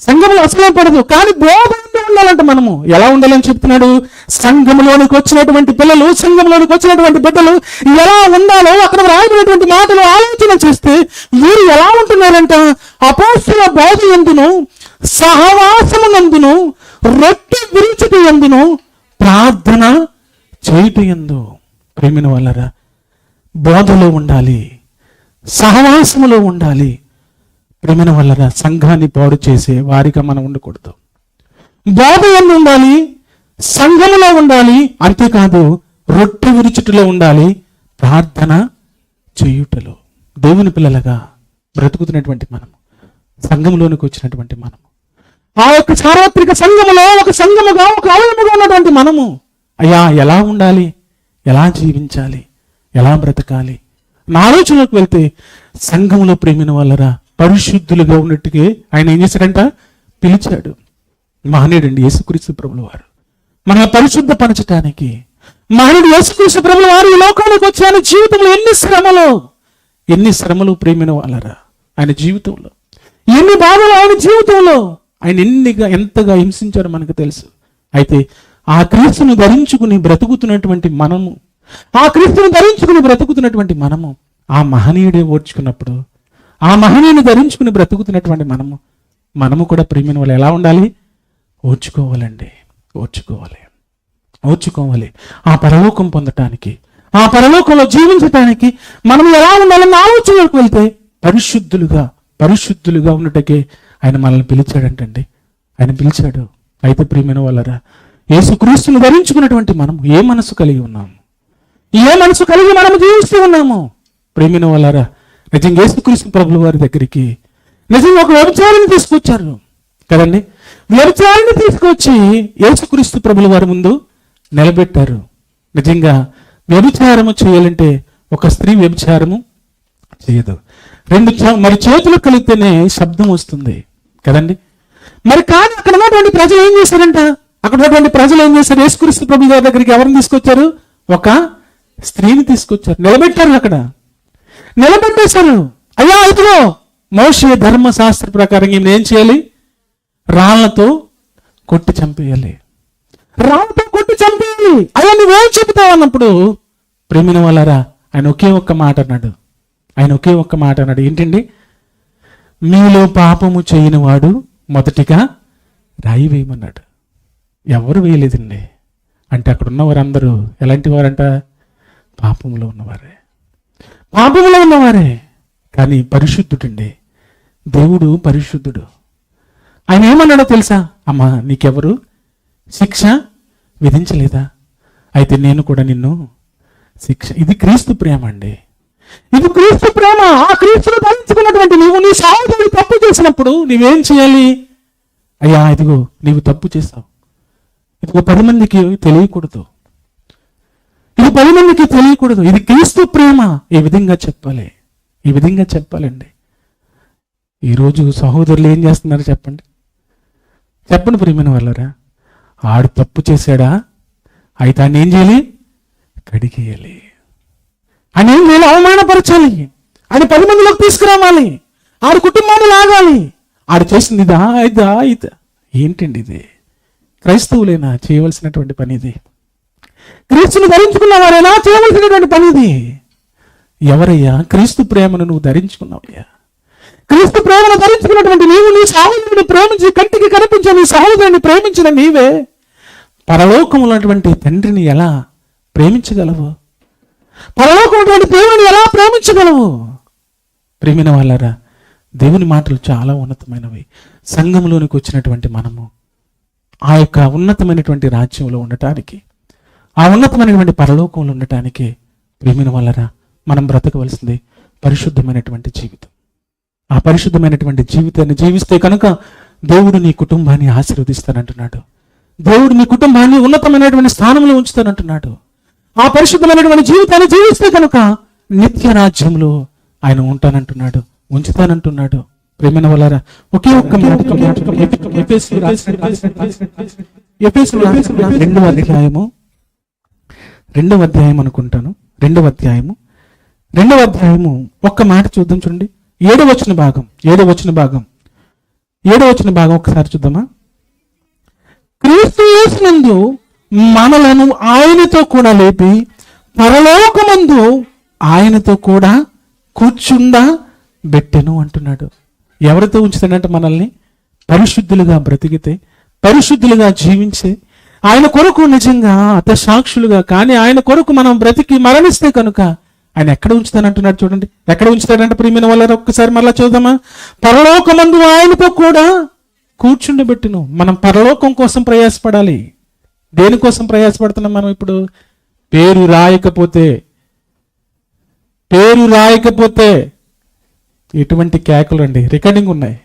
సంఘంలో అసలే పడదు. కానీ బోధ ఉండాలంట. మనము ఎలా ఉండాలని చెప్తున్నాడు? సంఘంలోనికి వచ్చినటువంటి పిల్లలు, సంఘంలోనికి వచ్చినటువంటి బిడ్డలు ఎలా ఉండాలో అక్కడ రాయబడినటువంటి మాటలు ఆలోచన చేస్తే వీరు ఎలా ఉంటున్నారంట? అపోస్తుల బోధ యందును, సహవాసమునందును, రొట్టె విరుచుట యందును, ప్రార్థన చేయుట యందు. ప్రేమిన వాళ్ళరా, బోధలో ఉండాలి, సహవాసములో ఉండాలి. ప్రేమిన వాళ్ళరా, సంఘాన్ని పాడు చేసే వారిగా మనం ఉండకూడదు. బోధ యందు ఉండాలి, సంఘములో ఉండాలి, అంతేకాదు రొట్టె విరుచుటలో ఉండాలి, ప్రార్థన చేయుటలో. దేవుని పిల్లలుగా బ్రతుకుతున్నటువంటి మనము, సంఘంలోనికి వచ్చినటువంటి మనము, ఆ యొక్క సార్వత్రిక సంఘములో ఒక సంఘముగా, ఒక అవయముగా ఉన్నటువంటి మనము అయ్యా ఎలా ఉండాలి, ఎలా జీవించాలి, ఎలా బ్రతకాలి నా ఆలోచనలోకి వెళ్తే సంఘంలో ప్రేమిన వాళ్ళరా పరిశుద్ధులుగా ఉన్నట్టుగా ఆయన ఏం చేశాడంట? పిలిచాడు. మహనీయుడండి యేసుక్రీస్తు ప్రభుల వారు మన పరిశుద్ధపరచటానికి. మహనీయుడు యేసుక్రీస్తు ప్రభుల వారు ఈ లోకానికి వచ్చి ఆయన జీవితంలో ఎన్ని శ్రమలు ప్రేమిన వాళ్ళరా, ఆయన జీవితంలో ఎన్ని బాధలు, ఆయన జీవితంలో ఆయన ఎంతగా హింసించారో మనకు తెలుసు. అయితే ఆ క్రీస్తును ధరించుకుని బ్రతుకుతున్నటువంటి మనము, ఆ క్రీస్తును ధరించుకుని బ్రతుకుతున్నటువంటి మనము ఆ మహనీయుడే ఓర్చుకున్నప్పుడు, ఆ మహనీయుని ధరించుకుని బ్రతుకుతున్నటువంటి మనము కూడా ప్రేమిన వాళ్ళు ఎలా ఉండాలి? ఓర్చుకోవాలండి, ఓర్చుకోవాలి. ఆ పరలోకం పొందటానికి, ఆ పరలోకంలో జీవించటానికి మనం ఎలా ఉండాలన్న ఆలోచనలకు వెళ్తే పరిశుద్ధులుగా ఉన్నట్టుకే ఆయన మనల్ని పిలిచాడంటండి. ఆయన పిలిచాడు. అయితే ప్రియమైన వాళ్ళరా, యేసుక్రీస్తును ధరించుకున్నటువంటి మనం ఏ మనసు కలిగి ఉన్నాము? ఏ మనసు కలిగి మనము జీవిస్తూ ఉన్నాము? ప్రియమైన వాళ్ళరా, నిజంగా యేసుక్రీస్తు ప్రభుల వారి దగ్గరికి నిజంగా ఒక వ్యభిచారిని తీసుకొచ్చారు కదండి. వ్యభిచారిని తీసుకొచ్చి యేసుక్రీస్తు ప్రభుల వారి ముందు నిలబెట్టారు. నిజంగా వ్యభిచారము చేయాలంటే ఒక స్త్రీ వ్యభిచారము చేయదు. మరి చేతులు కలిగితేనే శబ్దం వస్తుంది కదండి. మరి కానీ అక్కడ ఉన్నటువంటి ప్రజలు ఏం చేశారంట? యేసుక్రీస్తు ప్రభుల వారి దగ్గరికి ఎవరిని తీసుకొచ్చారు? ఒక స్త్రీని తీసుకొచ్చారు, నిలబెట్టారు. అక్కడ నిలబెట్టేశారు. అయ్యా ఇదిగో మోషే ధర్మశాస్త్ర ప్రకారం ఈమె ఏం చేయాలి? రాళ్లతో కొట్టి చంపేయాలి. అయ్యా నువ్వేం చెబుతావు అన్నప్పుడు ప్రేమిన వాళ్ళరా ఆయన ఒకే ఒక్క మాట అన్నాడు. ఏంటండి? మీలో పాపము చేయని వాడు మొదటిగా రాయి వేయమన్నాడు. ఎవరు వేయలేదండి. అంటే అక్కడ ఉన్నవారందరూ ఎలాంటి వారంట? పాపంలో ఉన్నవారే. కానీ పరిశుద్ధుడండి, దేవుడు పరిశుద్ధుడు. ఆయన ఏమన్నాడో తెలుసా? అమ్మా నీకెవరు శిక్ష విధించలేదా? అయితే నేను కూడా నిన్ను శిక్ష. ఇది క్రీస్తు ప్రేమ అండి, ఇది క్రీస్తు ప్రేమ. ఆ క్రీస్తును ధరించుకున్నటువంటి నీవు నీ సహోదరుడు తప్పు చేసినప్పుడు నీవేం చేయాలి? అయ్యా ఇదిగో నీవు తప్పు చేస్తావు, ఇదిగో 10 మందికి తెలియకూడదు, ఇది క్రీస్తు ప్రేమ. ఈ విధంగా చెప్పాలండి. ఈరోజు సహోదరులు ఏం చేస్తున్నారు చెప్పండి ప్రియమైన వాళ్ళరా? ఆడు తప్పు చేశాడా? అయితే ఆయన ఏం చేయాలి? కడిగేయాలి. ఆయన ఏం చేయాలి? అవమానపరచాలి. ఆయన 10 మందిలోకి తీసుకురావాలి. ఆడి కుటుంబాన్ని లాగాలి. ఆడు చేసింది ఇదా. ఏంటండి ఇది? క్రైస్తవులేనా చేయవలసినటువంటి పని ఇది? క్రీస్తుని ధరించుకున్న వారైనా చేయవలసినటువంటి పని ఇది? ఎవరయ్యా? క్రీస్తు ప్రేమను నువ్వు ధరించుకున్నావయ్యా. క్రీస్తు ప్రేమను ధరించుకున్నటువంటి నీవు నీ సహోదరుని ప్రేమించి, కంటికి కనిపించే నీ సహోదరుని ప్రేమించిన నీవే పరలోకమున్నటువంటి తండ్రిని ఎలా ప్రేమించగలవు? పరలోకమున్నటువంటి దేవుని ఎలా ప్రేమించగలవు? ప్రేమిన వాళ్ళరా, దేవుని మాటలు చాలా ఉన్నతమైనవి. సంఘంలోనికి వచ్చినటువంటి మనము ఆ యొక్క ఉన్నతమైనటువంటి రాజ్యంలో ఉండటానికి, ఆ ఉన్నతమైనటువంటి పరలోకంలో ఉండటానికి ప్రేమిన వాళ్ళరా మనం బ్రతకవలసింది పరిశుద్ధమైనటువంటి జీవితం. ఆ పరిశుద్ధమైనటువంటి జీవితాన్ని జీవిస్తే కనుక దేవుడు నీ కుటుంబాన్ని ఆశీర్వదిస్తానంటున్నాడు. దేవుడు నీ కుటుంబాన్ని ఉన్నతమైనటువంటి స్థానంలో ఉంచుతానంటున్నాడు. ఆ పరిశుద్ధమైనటువంటి జీవితాన్ని జీవిస్తే కనుక నిత్య రాజ్యంలో ఆయన ఉంటానంటున్నాడు, ఉంచుతానంటున్నాడు. ప్రేమైన వాళ్ళారా, ఒకే ఒక్క మాట ఎఫెసీయులకు రాసిన రెండవ అధ్యాయం అనుకుంటాను. రెండవ అధ్యాయము ఒక్క మాట చూద్దాం. చూడండి, 7వ వచన భాగం ఒకసారి చూద్దామా. క్రీస్తు యేసునందు మనలను ఆయనతో కూడా లేపి పరలోకమందు ఆయనతో కూడా కూర్చుండబెట్టెను అంటున్నాడు. ఎవరితో ఉంచుతాడంటే మనల్ని పరిశుద్ధులుగా బ్రతికితే, పరిశుద్ధులుగా జీవించే, ఆయన కొరకు నిజంగా అతసాక్షులుగా కానీ ఆయన కొరకు మనం బ్రతికి మరణిస్తే కనుక ఆయన ఎక్కడ ఉంచుతానంటున్నాడు. చూడండి, ఎక్కడ ఉంచుతాడంటే ప్రియమైన వాళ్ళ ఒక్కసారి మళ్ళా చూద్దామా. పరలోకమందు ఆయనతో కూడా కూర్చుండబెట్టును. మనం పరలోకం కోసం ప్రయాసపడాలి. దేనికోసం ప్రయాసపడుతున్నాం మనం ఇప్పుడు? పేరు రాయకపోతే ఎటువంటి కేకలు అండి, రికార్డింగ్ ఉన్నాయి,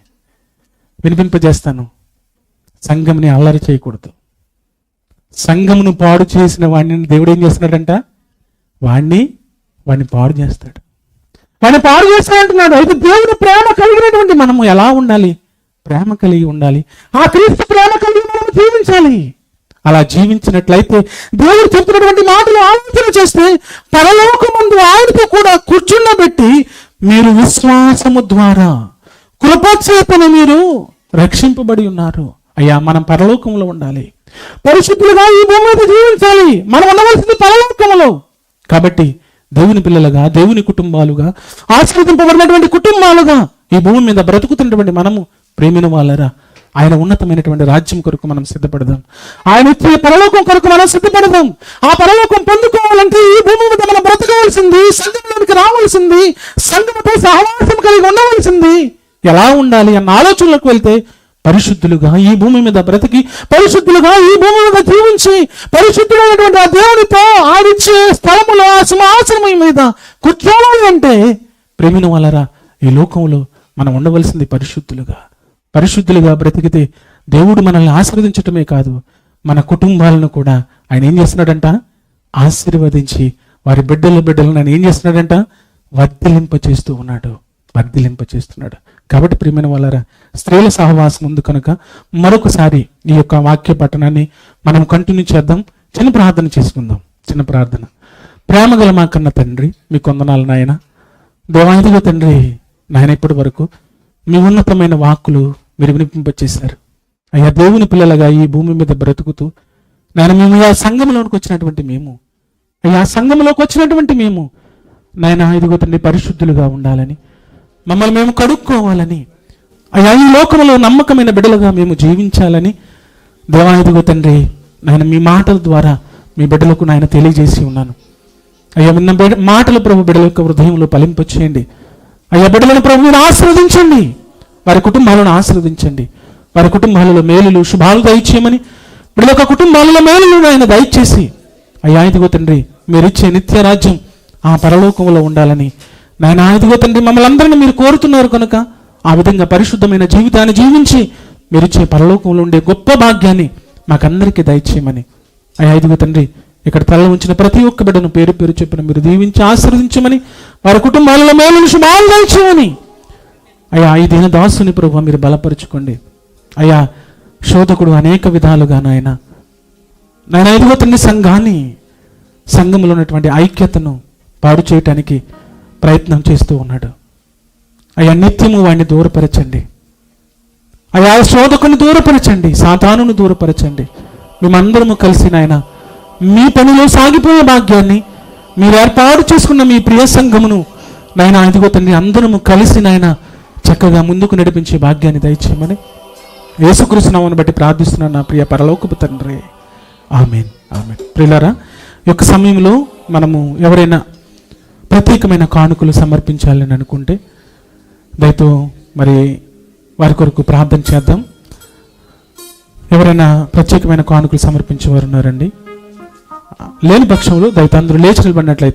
వినిపింపజేస్తాను. సంఘంని అల్లరి చేయకూడదు. సంఘమును పాడు చేసిన వాడిని దేవుడు ఏం చేస్తున్నాడంట? వాడిని పాడు చేస్తాడు. వాడిని పాడు చేస్తాడంటున్నాడు. అయితే దేవుడు ప్రేమ కలిగినటువంటి మనము ఎలా ఉండాలి? ప్రేమ కలిగి ఉండాలి. ఆ క్రీస్తు ప్రేమ కలిగి మనం జీవించాలి. అలా జీవించినట్లయితే దేవుడు చెప్పినటువంటి మాటలు ఆలోచన చేస్తే పరలోకమందు ఆయనతో కూడా కూర్చుండబెట్టి మీరు విశ్వాసము ద్వారా కృపచేతను మీరు రక్షింపబడి ఉన్నారు. అయ్యా, మనం పరలోకంలో ఉండాలి, పరిశుద్ధులుగా ఈ భూమి మీద జీవించాలి. మనం ఉండవలసింది పరలోకంలో. కాబట్టి దేవుని పిల్లలుగా, దేవుని కుటుంబాలుగా, ఆశీర్వదింపబడినటువంటి కుటుంబాలుగా ఈ భూమి మీద బ్రతుకుతున్నటువంటి మనము ప్రేమిన వాళ్ళరా, ఆయన ఉన్నతమైనటువంటి రాజ్యం కొరకు మనం సిద్ధపడదాం. ఆయన ఇచ్చే పరలోకం కొరకు మనం సిద్ధపడదాం. ఆ పరలోకం పొందుకోవాలంటే ఈ భూమి మీద మనం బ్రతకవలసింది, సంఘంలోనికి రావాల్సింది, సంఘంతో సహవాసం కలిగి ఉండవలసింది. ఎలా ఉండాలి అన్న ఆలోచనలకు వెళ్తే పరిశుద్ధులుగా ఈ భూమి మీద బ్రతికి, పరిశుద్ధులుగా ఈ భూమి మీద జీవించి, పరిశుద్ధులైనటువంటి ఆ దేవునితో ఆడిచ్చే స్థలములో సింహాసనం మీద కూర్చోవాలి అంటే ప్రేమిన వాళ్ళరా, ఈ లోకంలో మనం ఉండవలసింది పరిశుద్ధులుగా బ్రతికితే దేవుడు మనల్ని ఆశీర్వదించటమే కాదు, మన కుటుంబాలను కూడా ఆయన ఏం చేస్తున్నాడంట? ఆశీర్వదించి వారి బిడ్డలను ఆయన ఏం చేస్తున్నాడంట? వర్ధిలింప చేస్తున్నాడు. కాబట్టి ప్రియమైన వాళ్ళరా, స్త్రీల సహవాసం ఉంది కనుక మరొకసారి ఈ యొక్క వాక్య పఠనాన్ని మనం కంటిన్యూ చేద్దాం. చిన్న ప్రార్థన చేసుకుందాం. చిన్న ప్రార్థన. ప్రేమగల మా కన్న తండ్రి, మీ కొందనాలు నాయన. దేవాదిగా తండ్రి నాయన, ఇప్పటి వరకు మీ ఉన్నతమైన వాక్కులు మీరు వినిపింపచేశారు. అయ్యా, దేవుని పిల్లలుగా ఈ భూమి మీద బ్రతుకుతూ నాయన మేము ఆ సంఘంలోకి వచ్చినటువంటి మేము నాయన ఇదిగో తండ్రి పరిశుద్ధులుగా ఉండాలని, మమ్మల్ని మేము కడుక్కోవాలని, అయ్యా ఈ లోకంలో నమ్మకమైన బిడ్డలుగా మేము జీవించాలని దేవాదిగో తండ్రి నాయన మీ మాటల ద్వారా మీ బిడ్డలకు నాయన తెలియజేసి ఉన్నాను. అయ్యా, విన్న మాటలు ప్రభు బిడ్డల యొక్క హృదయంలో ఫలింపచేయండి. అయ్యా, బిడ్డలను ప్రభు మీరు ఆశీర్వదించండి, వారి కుటుంబాలను ఆశీర్వదించండి, వారి కుటుంబాలలో మేలులు శుభాలు దయచేయమని, బిడ్డల యొక్క కుటుంబాలలో మేలులు ఆయన దయచేసి అయ్యా ఇదిగో తండ్రి మీరిచ్చే నిత్య రాజ్యం ఆ పరలోకంలో ఉండాలని నాయన ఇదిగో తండ్రి మమ్మల్ని అందరినీ మీరు కోరుతున్నారు కనుక ఆ విధంగా పరిశుద్ధమైన జీవితాన్ని జీవించి మీరిచ్చే పరలోకంలో ఉండే గొప్ప భాగ్యాన్ని మాకందరికీ దయచేయమని అయ్యా ఇదిగో తండ్రి ఇక్కడ తల ఉంచిన ప్రతి ఒక్క బిడ్డను పేరు పేరు చెప్పిన మీరు దీవించి ఆశీర్వదించమని, వారి కుటుంబాలలో మేలును శుభాలు దయచేయమని అయ్యా ఈ దిన దాసుని ప్రభు మీరు బలపరుచుకోండి. అయ్యా, శోధకుడు అనేక విధాలుగా నాయన ఇదిగో తండ్రి సంఘంలో ఉన్నటువంటి ఐక్యతను పాడు చేయటానికి ప్రయత్నం చేస్తూ ఉన్నాడు. అయ్యా, నిత్యము వాడిని దూరపరచండి. అయ్యా, శోధకుని దూరపరచండి, సాతానును దూరపరచండి. మేమందరము కలిసి నాయన మీ పనిలో సాగిపోయే భాగ్యాన్ని మీరు ఏర్పాటు చేసుకున్న మీ ప్రియ సంఘమును నాయన ఇదిగో తండ్రి అందరము కలిసి నాయన చక్కగా ముందుకు నడిపించే భాగ్యాన్ని దయచేయమని యేసుక్రీస్తు నామమును బట్టి ప్రార్థిస్తున్నాను నా ప్రియ పరలోకపు తండ్రి. ఆమేన్. ప్రియులారా, ఈ యొక్క సమయంలో మనము ఎవరైనా ప్రత్యేకమైన కానుకలు సమర్పించాలని అనుకుంటే దయతో మరి వారి కొరకు ప్రార్థన చేద్దాం. ఎవరైనా ప్రత్యేకమైన కానుకలు సమర్పించేవారు ఉన్నారండి? లేని పక్షంలో దయతో అందరూ లేచి నిలబడినట్లయితే